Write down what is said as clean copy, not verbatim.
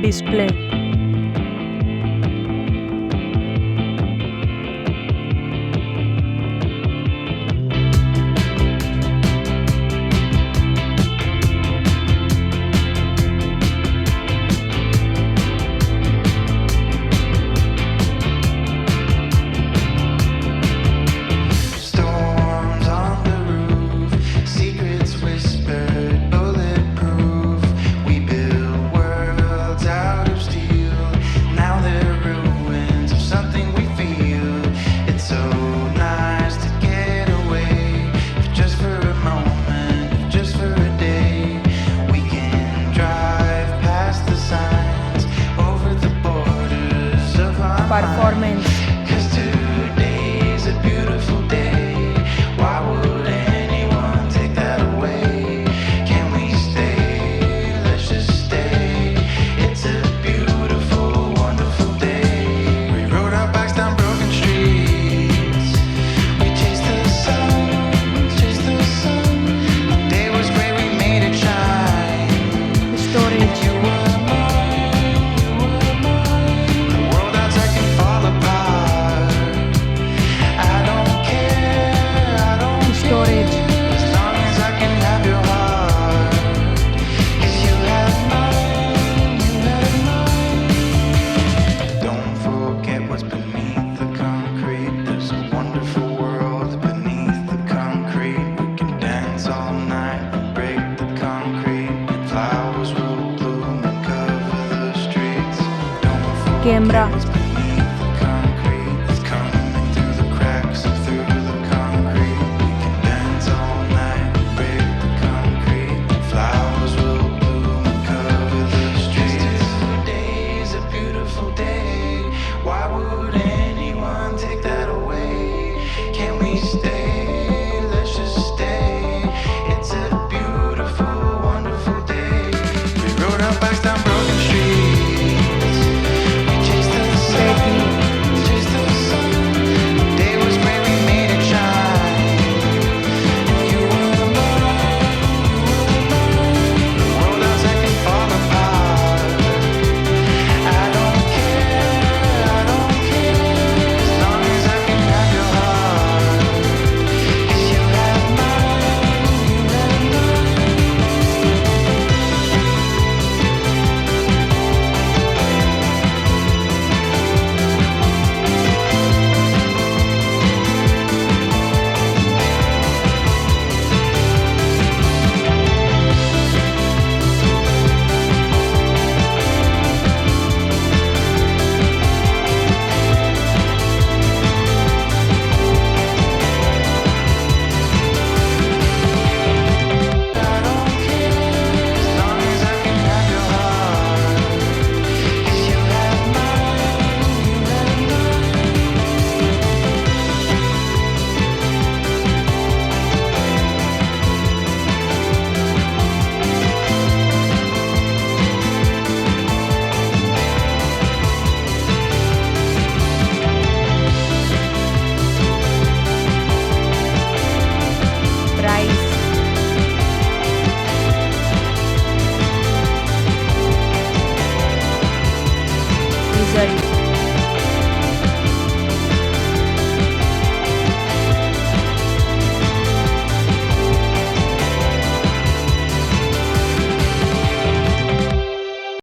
display. Storms on the roof, secrets whispered, bulletproof. We built worlds out of steel. Now they're ruins of something we feel. It's so nice to get away, if just for a moment, if just for a day. We can drive past the signs, over the borders of our Performance. minds. 'Cause today's a beautiful day. Why would anyone take that away? Can we stay? Let's just stay. It's a beautiful, wonderful day. We rode our bikes down broken streets. We chased the sun, chased the sun. The day was great, we made it shine. Storage. You were mine, you were mine. The world outside can fall apart. I don't care, I don't Storage. care, as long as I can have your heart. 'Cause you have mine, you have mine. Don't forget what's beneath the concrete. There's a wonderful world beneath the concrete. We can dance all night and break the concrete, and flowers will bloom and cover the streets. Don't forget Camera. what's